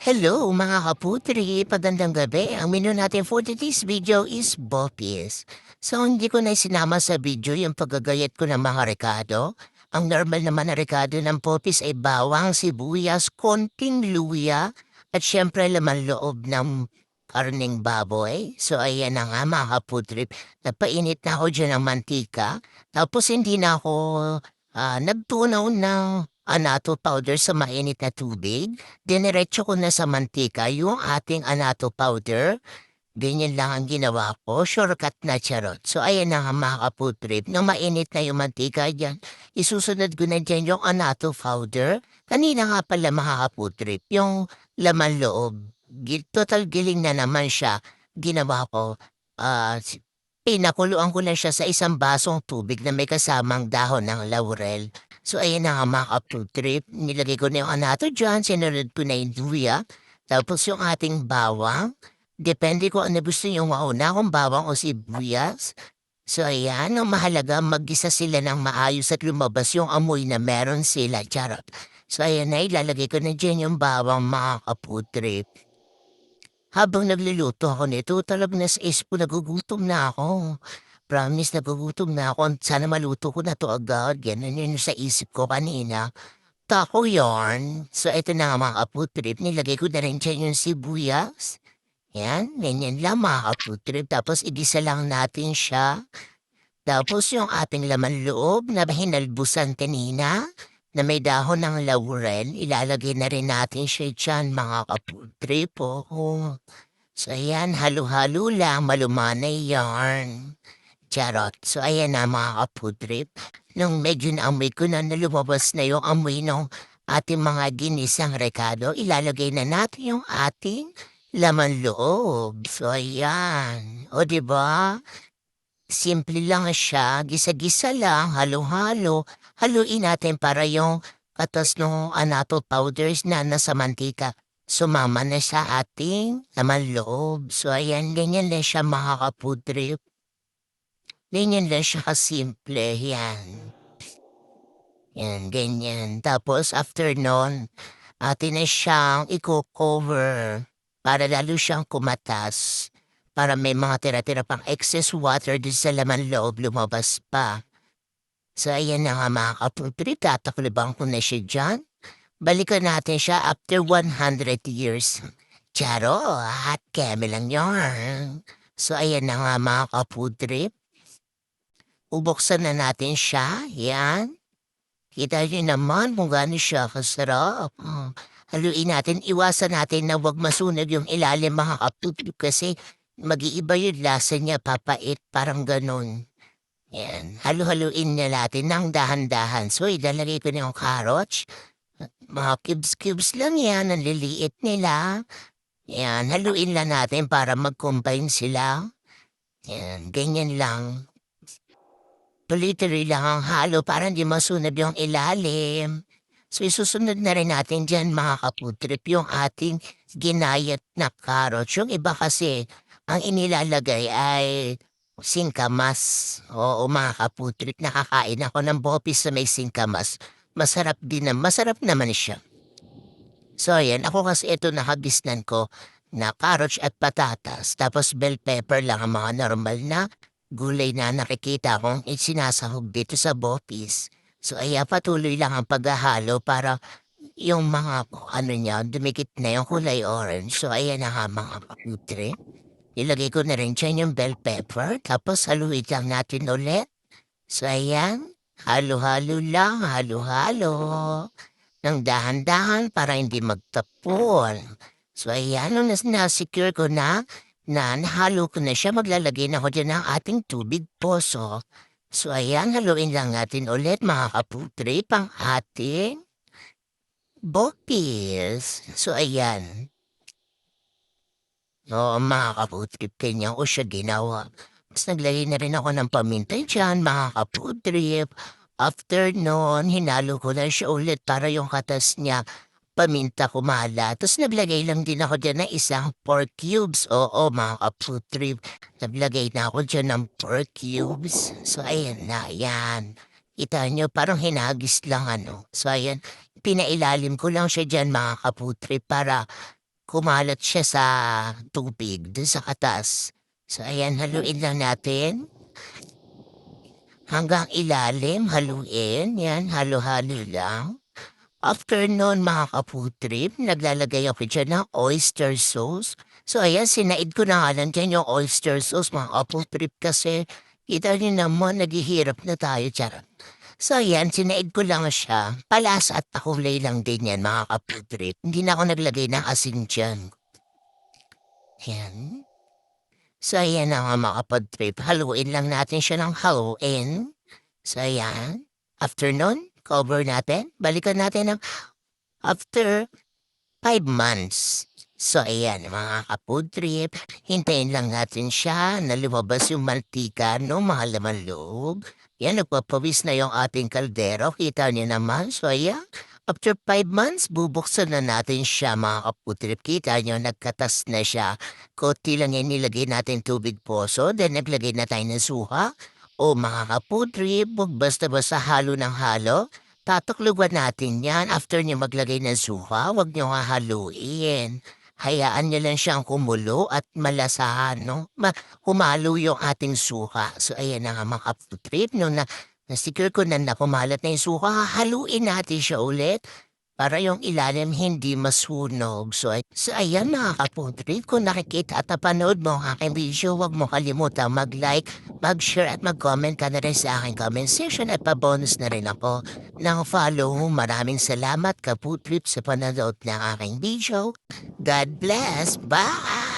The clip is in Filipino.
Hello mga kaputri, magandang gabi. Ang menu natin for today's video is boppies. So hindi ko na sinama sa video yung paggagayat ko ng mga rekado. Ang normal naman na rekado ng poppies ay bawang, sibuyas, konting luya, at syempre laman loob ng karning baboy. So ayan na nga mga kaputri, napainit na ako dyan ng mantika. Tapos hindi na ako nagtunaw ng anato powder sa mainit na tubig. Diniretso ko na sa mantika yung ating anato powder. Ganyan lang ang ginawa ko, shortcut na charot. So ayan na nga mga kaputrip, nang mainit na yung mantika dyan, isusunod ko na dyan yung anato powder. Kanina nga pala mga kaputrip, yung laman loob. Total giling na naman siya. Ginawa ko, pinakuluan ko na siya sa isang basong tubig na may kasamang dahon ng laurel. So ayan na nga mga kaputrip, nilagay ko na yung anato dyan, sinunod ko na yung luya, tapos yung ating bawang. Depende kung ano gusto nyo mauna, kung bawang o sibuyas. So ayan, ang mahalaga, maggisa sila ng maayos at lumabas yung amoy na meron sila, charot. So ayan na, ilalagay ko na dyan yung bawang mga kaputrip. Habang nagluluto ako nito, talagang nasa isip ko nagugutom na ako. Promise, nagugutom na ako. Sana maluto ko na to agad. Ganun yun sa isip ko kanina. Tako yarn. So, ito na nga mga kaputrip. Nilagay ko na rin dyan yung sibuyas. Yan, ganyan lang mga kaputrip. Tapos, igisa lang natin siya. Tapos, yung ating laman loob na hinalbusan kanina na may dahon ng laurel, ilalagay na rin natin siya dyan mga kaputrip. Oh. So, ayan, halo-halo lang. Malumanay yarn. Charot. So, ayan na mga kapudrip. Nung medyo naamoy ko na lumabas na yung amoy ng ating mga ginisang rekado, ilalagay na natin yung ating laman loob. So, ayan. O, diba? Simple lang siya. Gisa-gisa lang. Halo-halo. Haluin natin para yung katas ng anato powders na nasa mantika sumama na sa ating laman loob. So, ayan. Ganyan lang siya mga kapudrip. Ganyan lang siya kasimple, yan. Yan, ganyan. Tapos after nun, atin na siyang i-cover para lalo siyang kumatas. Para may mga tira-tira pang excess water din sa laman loob lumabas pa. So ayan na nga mga kaputri, tataklibang ko na siya dyan. Balikan natin siya after 100 years. Charo, hot keme lang yun. So ayan na nga mga kaputri. Ubuksan na natin siya, yan. Kita niyo naman kung gaano siya kasarap. Haluin natin, iwasan natin na wag masunog yung ilalim mga kaputip kasi mag-iiba yung lasa niya, papait, parang ganun. Yan, halu-haluin na natin ng dahan-dahan. So, idalagay ko na yung carrots. Mga cubes-cubes lang yan, ang liliit nila. Yan, haluin lang natin para mag-combine sila. Yan, ganyan lang. Tuloy-tuloy lang ang halo para hindi masunog yung ilalim. So isusunod na rin natin dyan mga kaputrip yung ating ginayat na carrots. Yung iba kasi ang inilalagay ay singkamas. Oo mga kaputrip, nakakain ako ng bopis sa may singkamas. Masarap din na, masarap naman siya. So ayan, ako kasi ito nakagisnan ko na carrots at patatas. Tapos bell pepper lang ang mga normal na gulay na nakikita kong isinasahog dito sa bopis. So ay patuloy lang ang paghahalo para yung mga ano niya, dumikit na yung kulay orange. So ayan na nga mga kaputre. Ilagay ko na rin dyan yung bell pepper. Tapos haluin lang natin ulit. So ayan, halo-halo lang, halo-halo. Nang dahan-dahan para hindi magtapon. So ayan, nung na-secure ko na nahalo ko na siya, maglalagay na ako dyan ng ating tubig poso. So ayan, haluin lang natin ulit mga kaputre pang ating bopis. So ayan. Oo mga kaputre, kanya ko siya ginawa. Tapos naglagay na rin ako ng paminta dyan mga kaputre. After nun, hinalo ko na siya ulit para yung katas niya paminta kumala. Tapos naglagay lang din ako dyan ng isang pork cubes. Oo, mga kaputrip. Naglagay na ako dyan ng pork cubes. So, ayan na, yan. Kita nyo, parang hinagis lang ano. So, ayan, pinailalim ko lang siya dyan, mga kaputrip, para kumalat siya sa tubig dun sa katas. So ayan, haluin lang natin hanggang ilalim, haluin, yan, halo-halo lang. After nun mga kaputrip, naglalagay ako dyan ng oyster sauce. So ayan, sinaid ko na nga lang dyan yung oyster sauce mga kaputrip kasi kita niyo naman naghihirap na tayo dyan. So ayan, sinaid ko lang siya. Palasa at pakulay lang din yan mga kaputrip. Hindi na ako naglagay ng asin dyan. Yan. So ayan na nga mga kaputrip, haluin lang natin siya ng haluin. So ayan, after nun, cover natin. Balikan natin ng after 5 months. So ayan mga ka-food trip, hintayin lang natin siya na lumabas yung mantika no mga laman loob. Yan, nagpapawis na yung ating kaldero. Kita niyo naman. So ayan, after 5 months, bubuksan na natin siya mga ka-food trip. Kita niyo, nagkatas na siya. Konti lang yan nilagay natin tubig poso. Then naglagay na tayo ng suha. O mga ka-food trip, huwag basta-basta halo ng halo. Tatakluban natin yan after niyo maglagay ng suha, huwag niyo hahaluin. Hayaan niyo lang siyang kumulo at malasahan, no? Humalo yung ating suha. So, ayan na nga mga trip. Nung na-secure ko na kumalat na yung suha, haluin natin siya ulit para yung ilalim hindi masunog. So ayan mga kaputrip, kung nakikita at napanood mo ang aking video, huwag mo kalimutan mag-like, mag-share at mag-comment ka na rin sa aking comment section at pa-bonus na rin ako ng follow. Maraming salamat kaputrip sa panonood ng aking video. God bless. Bye!